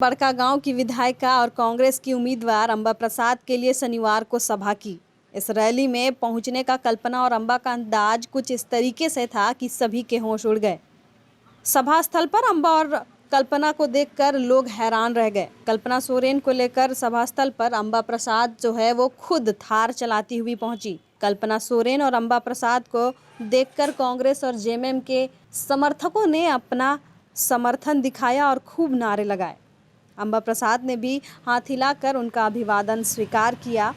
बड़कागांव की विधायिका और कांग्रेस की उम्मीदवार अंबा प्रसाद के लिए शनिवार को सभा की। इस रैली में पहुंचने का कल्पना और अंबा का अंदाज कुछ इस तरीके से था कि सभी के होश उड़ गए। सभा स्थल पर अंबा और कल्पना को देखकर लोग हैरान रह गए। कल्पना सोरेन को लेकर सभा स्थल पर अंबा प्रसाद जो है वो खुद थार चलाती हुई पहुंची। कल्पना सोरेन और अंबा प्रसाद को देखकर कांग्रेस और जेएमएम के समर्थकों ने अपना समर्थन दिखाया और खूब नारे लगाए। अंबा प्रसाद ने भी हाथ हिलाकर उनका अभिवादन स्वीकार किया।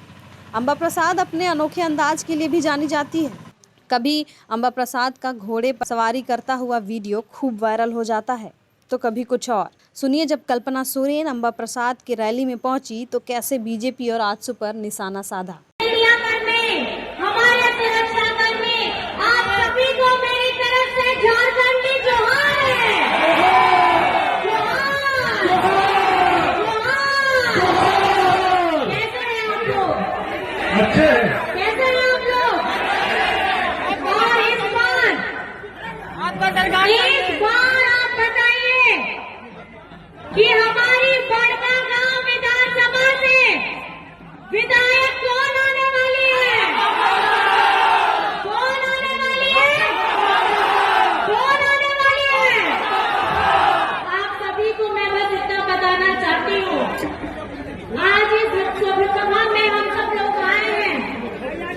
अंबा प्रसाद अपने अनोखे अंदाज के लिए भी जानी जाती है। कभी अंबा प्रसाद का घोड़े पर सवारी करता हुआ वीडियो खूब वायरल हो जाता है तो कभी कुछ और। सुनिए, जब कल्पना सोरेन अंबा प्रसाद की रैली में पहुंची तो कैसे बीजेपी और आजसू पर निशाना साधा। कैसे हैं आप लोग? और इस बार आप बताइए कि हमारी बड़कागांव विधानसभा से विधायक कौन आने वाली है? कौन आने वाली है? कौन आने वाली है? आप सभी को मैं बस इतना बताना चाहती हूँ, आज इस सभा में हम सब लोग आए हैं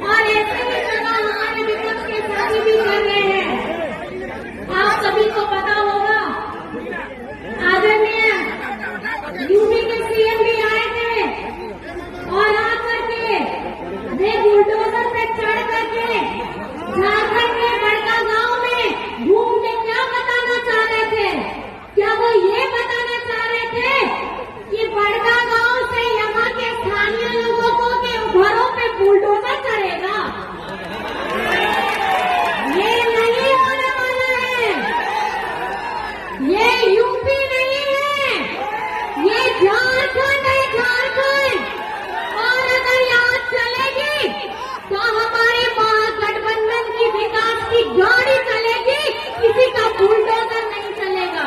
और ऐसे ही सभा हमारे विपक्ष के साथी भी कर रहे हैं। आप सभी को पता होगा, आदरणीय यूपी के सीएम भी आए थे और आकर के वे बुलडोजर पे चढ़ करके झारखंड के बड़कागांव में घूम के क्या बताना चाह रहे थे? क्या वो ये बताना चाह रहे थे कि बड़कागांव से यहाँ के स्थानीय लोगों को के घरों पे बुलडोजर चढ़ेगा? ये नहीं होने वाला है। ये यूपी नहीं है, ये झारखंड है, झारखंड। और अगर यहाँ चलेगी तो हमारे महागठबंधन की विकास की गाड़ी चलेगी, किसी का बुलडोजर नहीं चलेगा।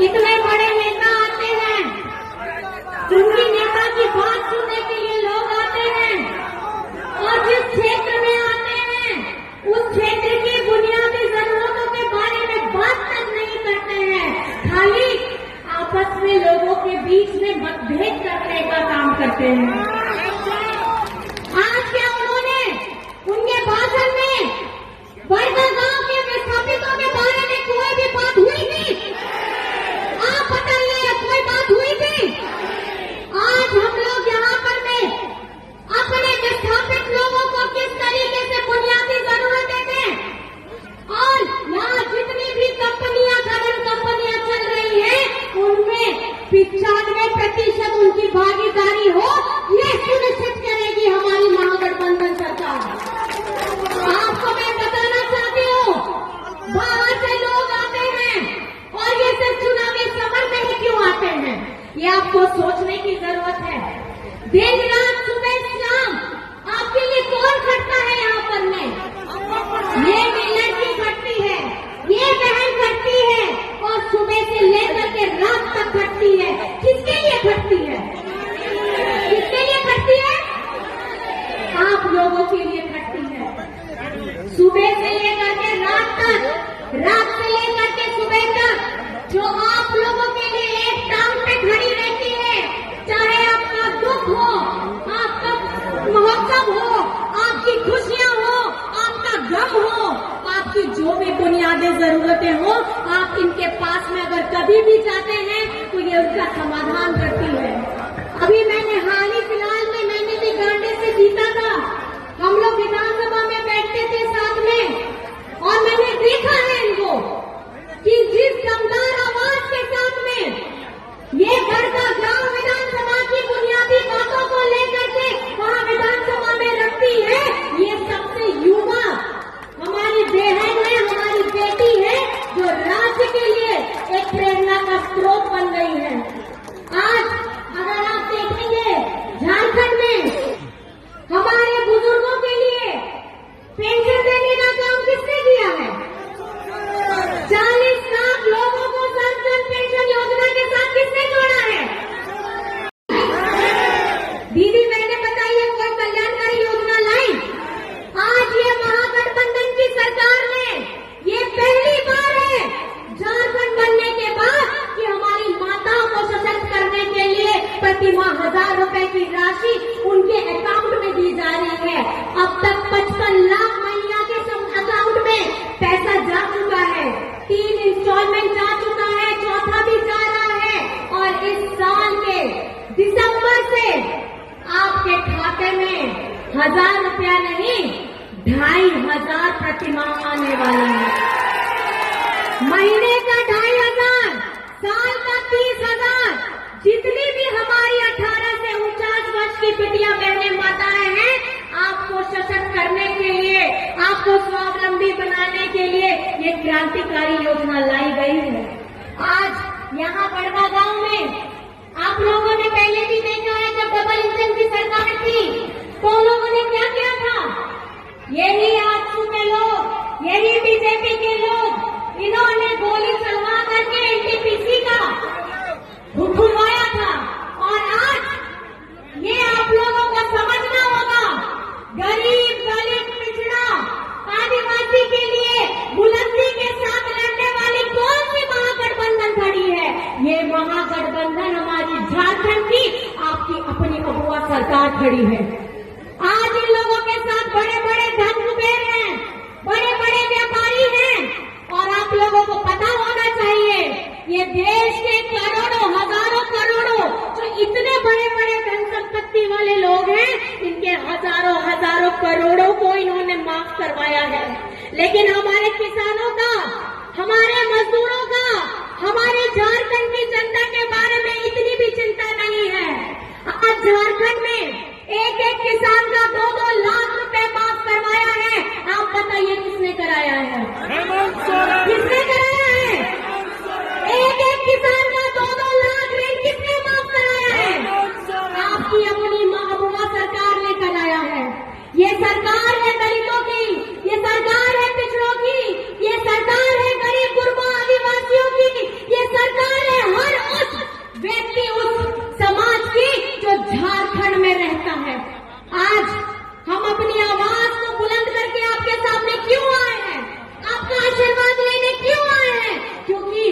इतने बड़े नेता आते हैं, उनकी नेता की बात सुनने के लिए लोग आते हैं और जिस क्षेत्र में आते हैं उस क्षेत्र की बुनियादी जरूरतों के बारे में बात तक नहीं करते हैं, खाली आपस में लोगों के बीच में मतभेद करने का काम करते हैं। आज क्या उन्होंने उनके भाषण में बड़कागांव के विस्थापितों के बारे में कोई भी बात हुई थी? आप बताइए, कोई बात हुई थी? आज हम लोग यहाँ पर में अपने विस्थापित लोगों को किस तरीके से बुनियादी जरूरतें दें, और यहाँ जितनी भी कंपनियां, खनन कंपनियां चल रही हैं, उनमें 95% उनकी भागीदारी हो, ये सुनिश्चित करेगी हमारी महागठबंधन सरकार। आपको मैं बताना चाहती हूँ, बाहर से लोग आते हैं और ये सिर्फ चुनावी समर में ही क्यों आते हैं, ये आपको सोचने की जरूरत है। दिन रात सुबह शाम आपके लिए कौन खटता है यहाँ पर में? ये लड़की खटती है, ये बहन खटती है और सुबह से लेकर के रात तक खटती है। किसके लिए खटती है? किसके लिए खटती है? आप लोगों के लिए खटती है। सुबह से लेकर के रात तक, रात से लेकर के सुबह तक जो आप लोगों के लिए एक टांग पे खड़ी रहती है, चाहे आपका दुख हो, आपका महोत्सव हो, आपकी खुशियां हो, आपका गम हो, आपकी जो भी बुनियादी जरूरतें हो, आप इनके पास में अगर कभी भी जाते हैं तो ये उसका समाधान करती है। अभी मैंने हाल ही फिलहाल में मैंने भी गांडे से जीता था। हम लोग विधानसभा में बैठते थे साथ में और मैंने देखा है इनको कि जिस दमदार आवाज के साथ में ये बड़कागांव विधानसभा की बुनियादी बातों को लेकर के वहाँ विधानसभा में रखती है, ये सबसे युवा हमारी बहन है, हमारी बेटी है, जो राज्य के लिए एक प्रेरणा का स्रोत बन गई है। आज अगर आप देखेंगे झारखंड हजार रुपए की राशि उनके अकाउंट में दी जा रही है। अब तक 55 लाख महिला के अकाउंट में पैसा जा चुका है, 3 इंस्टॉलमेंट जा चुका है, चौथा भी जा रहा है। और इस साल के दिसंबर से आपके खाते में 1000 रुपया नहीं 2500 प्रतिमाह आने वाला है। महीने का 2500, साल का 30,000। जितनी भी हमारी 18 से 49 वर्ष की बिटिया बहनें माताएं हैं, आपको सशक्त करने के लिए, आपको स्वावलंबी बनाने के लिए ये क्रांतिकारी योजना लाई गई है। आज यहाँ बड़वा गांव में आप लोगों ने पहले भी देखा है, जब डबल इंजन की सरकार थी तो लोगों ने क्या किया था, यही आजसू के लोग, यही बीजेपी के लोग, इन्होंने गोली चलवा करके एनटीपीसी का खुलवाया था। और आज ये आप लोगों को समझना होगा, गरीब दलित पिछड़ा आदिवासी के लिए बुलंदी के साथ लड़ने वाली कौन सी महागठबंधन खड़ी है? ये महागठबंधन हमारी झारखंड की आपकी अपनी अगुआ सरकार खड़ी है। आज इन लोगों के साथ बड़े बड़े धन कुबेर हैं, बड़े बड़े व्यापारी हैं। और आप लोगों को पता होना चाहिए, ये देश के करोड़ों हजारों करोड़ों जो इतने बड़े बड़े धन संपत्ति वाले लोग हैं, इनके हजारों हजारों करोड़ों को इन्होंने माफ करवाया है। लेकिन हमारे किसानों का, हमारे मजदूरों का, हमारे झारखंड की जनता के बारे में इतनी भी चिंता नहीं है। आज झारखंड में एक एक किसान का 2-2 लाख रुपए माफ करवाया है। आप बताइए किसने कराया है? किसने कराया है? एक एक किसान का 2-2 लाख ऋण किसने माफ कराया है? आपकी अपनी महबूबा सरकार ने कराया है। ये सरकार है दलितों की, ये सरकार है पिछड़ों की, ये सरकार है गरीब गुरबा आदिवासियों की, ये सरकार है हर उस व्यक्ति, उस समाज की जो झारखंड में रहता है। आज हम अपनी आवाज को बुलंद करके आपके सामने क्यों आए हैं? आपका आशीर्वाद लेने क्यों आए हैं? क्योंकि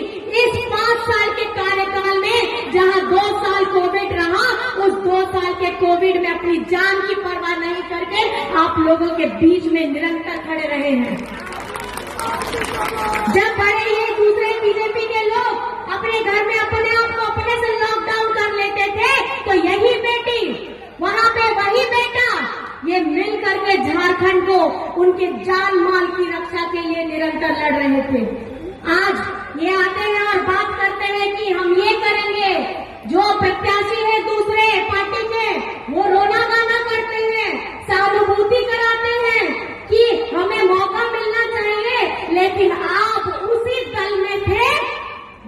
इस 5 साल के कार्यकाल में जहां 2 साल कोविड रहा, उस 2 साल के कोविड में अपनी जान की परवाह नहीं करके आप लोगों के बीच में निरंतर खड़े रहे हैं। जब बड़े ये दूसरे बीजेपी के लोग अपने घर में अपने आप को अपने से लॉकडाउन कर लेते थे, तो यही बेटी, वहां पे वही बेटा, ये मिल करके झारखंड को उनके जान माल की रक्षा के लिए निरंतर लड़ रहे थे। आज ये आते हैं और बात करते हैं कि हम ये करेंगे। जो प्रत्याशी है दूसरे पार्टी के, वो रोना गाना करते हैं, सहानुभूति कराते हैं कि हमें मौका मिलना चाहिए। लेकिन आप उसी दल में थे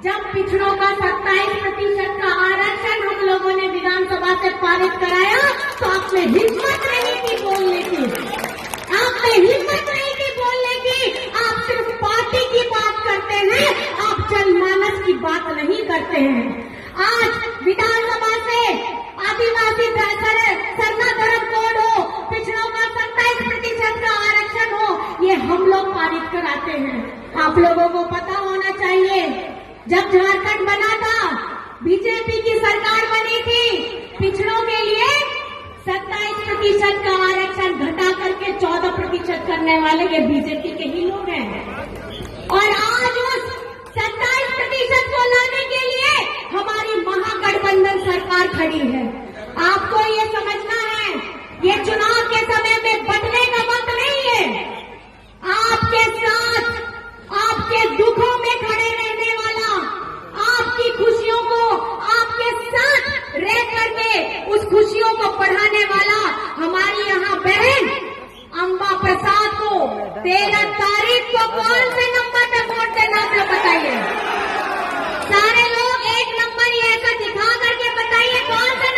जब पिछड़ों का 27% का आरक्षण हम लोगों ने विधानसभा से पारित कराया, तो आपने हिम्मत नहीं की बोलने की, आपने हिम्मत नहीं की बोलने की। आप सिर्फ पार्टी की बात करते हैं, आप जनमानस की बात नहीं करते हैं। आज विधानसभा से आदिवासी सरना धर्म कोड हो, पिछड़ों का 27% का आरक्षण हो, ये हम लोग पारित कराते हैं। आप लोगों को पता होना चाहिए, जब झारखंड बना था, बीजेपी की सरकार बनी थी, पिछड़ों के लिए 27% का आरक्षण घटा करके 14% करने वाले ये बीजेपी के ही लोग हैं। और आज उस 27% को लाने के लिए हमारी महागठबंधन सरकार खड़ी है। आपको ये समझना है, ये चुनाव के समय में बटने का वक्त नहीं है। आपके साथ, आपके दुखों में खड़े रहने वाला, आपकी खुशियों को आपके साथ रह करके उस खुशियों को बढ़ाने वाला हमारी यहाँ बहन अंबा प्रसाद को 13 तारीख को कौन से नंबर पे वोट देना आप बताइए। सारे लोग एक नंबर ये ऐसा दिखा करके बताइए कौन सा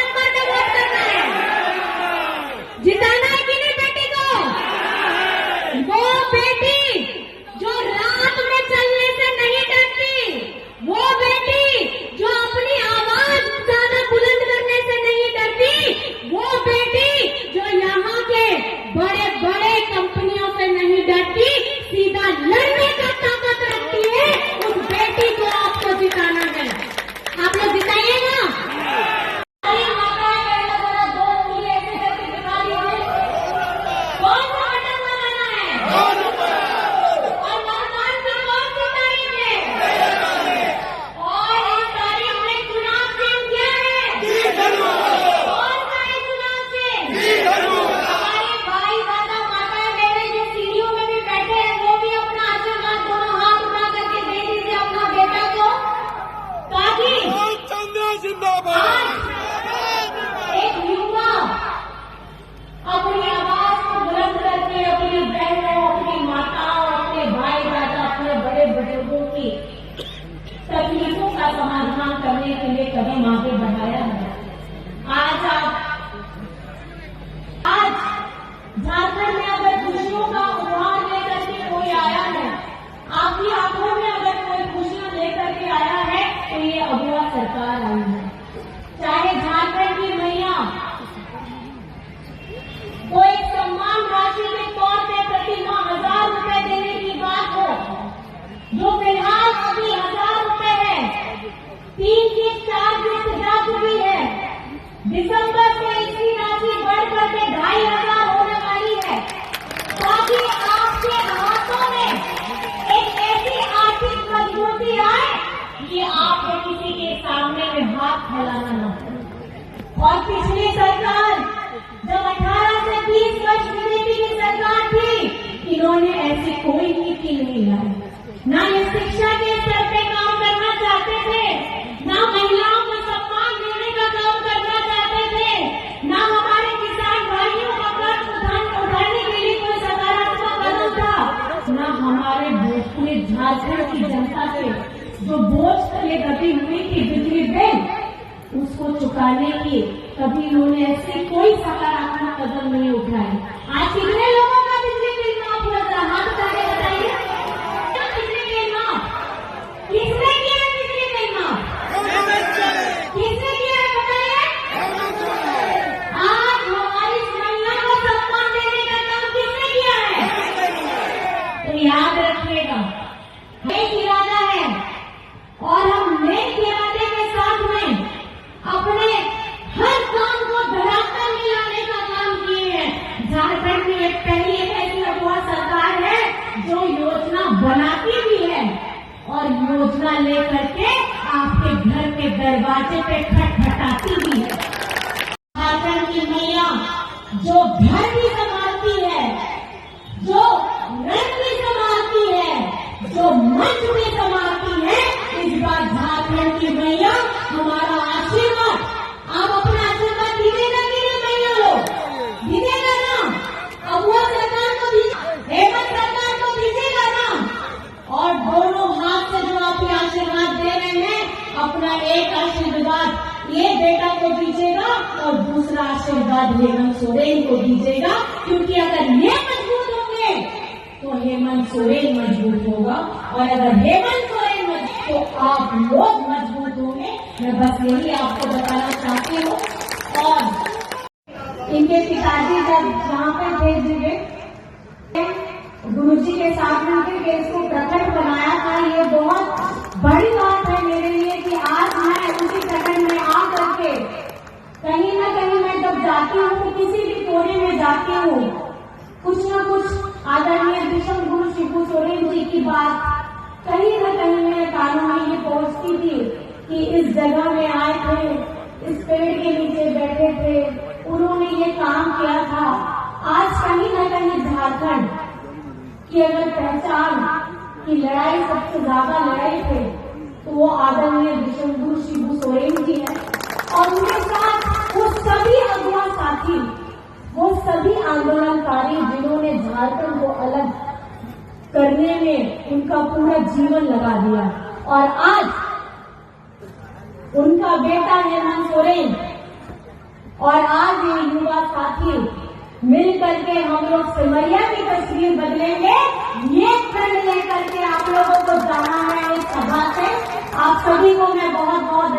कदम आगे बढ़ाया है। आज झारखंड में अगर खुशियों का उपहार लेकर के कोई आया है, आपकी आंखों में अगर कोई खुशियां लेकर के आया है, तो ये अगुआ सरकार आई है। चाहे झारखंड की मैया को एक सम्मान राशि के तौर पे प्रति माह 1000 रुपए देने की बात हो, जो फिलहाल अभी 1000 रुपए है, 3 किस्त 4 किस्त जा चुकी है। दिसंबर से इसकी राशि बढ़कर के 2500 होने वाली है, ताकि आपके हाथों में एक ऐसी आर्थिक मजबूती आए कि आपको किसी के सामने में हाथ फैलाना न पड़े। और पिछली सरकार जब 18 से 20 वर्ष बीजेपी की सरकार थी, इन्होंने ऐसी कोई नीति नहीं लाई, ना ये शिक्षा के स्तर पे काम करना चाहते थे, ना महिलाओं को सम्मान देने का काम करना चाहते थे, ना हमारे किसान भाइयों का कर्ज उठाने के लिए कोई सकारात्मक कदम था, ना हमारे पूरे झारखंड की जनता के जो बोझ तले दबी हुई थी बिजली बिल, उसको चुकाने की कभी इन्होंने ऐसे कोई सकारात्मक कदम नहीं उठाए। आज कितने लोगों का बिजली बिल माफ हुआ था? हाथ उठा के बताइए। बिजली बिल माफ किसने किया है? बिजली बिल माफ किसने किया है? बताइए। आज हमारी महिला को सम्मान देने का काम किसने किया है? तो याद रखिएगा, एक इरादा है और हम नेक इरादे के साथ में अपने हर काम को धरातल में लाने का काम किए हैं। झारखंड में एक पहली एक ऐसी अगुआ सरकार है जो योजना बनाती भी है और योजना लेकर के आपके घर के दरवाजे पे खटखटाती भी है। झारखंड की मैया जो घर भी संभालती है, जो रंग भी संभालती है, जो मंच भी संभालती है, इस बार झारखंड की मैया हमारा आशीर्वाद, आप अपना आशीर्वाद दीजिएगा कि नहीं मैया लोग? दीजिएगा ना? अगुआ सरकार को भी, हेमंत सरकार को दीजिएगा ना? और दोनों हाथ से जो आप ये आशीर्वाद दे रहे हैं, अपना एक आशीर्वाद ये बेटा को दीजिएगा और दूसरा आशीर्वाद हेमंत सोरेन को दीजिएगा, क्योंकि अगर ये मजबूत होंगे तो हेमंत सोरेन मजबूत होगा, और अगर हेमंत सोरेन तो आप लोग मजबूत होंगे। मैं बस यही आपको बताना चाहती हूँ। और इनके पिताजी जब जहाँ पे भेज दिए, गुरुजी के साथ में उनके केस को प्रकट बनाया था। ये बहुत बड़ी बात है मेरे लिए कि आज मैं उसी प्रकट में आ करके कहीं ना कहीं मैं जब जाती हूँ तो किसी भी कोने में जाती हूँ, कुछ न कुछ आदरणीय विश्व गुरु शिबू सोरेन जी की बात कहीं न कहीं मेरे कानों में ये पहुंचती थी कि इस जगह में आए थे, इस पेड़ के नीचे बैठे थे, उन्होंने ये काम किया था। आज कहीं न कहीं झारखंड की अगर पहचान की लड़ाई सबसे ज्यादा लड़ाई थे तो वो आदरणीय विश्व गुरु शिबू सोरेन जी है, और उनके साथ वो सभी अगुआ साथी, वो सभी आंदोलनकारी जिन्होंने झारखंड को अलग करने में उनका पूरा जीवन लगा दिया। और आज उनका बेटा हेमंत सोरेन और आज ये युवा साथी मिल करके हम लोग सिमरिया की तस्वीर बदलेंगे। ये खंड लेकर के आप लोगों को जाना है इस सभा से। आप सभी को मैं बहुत बहुत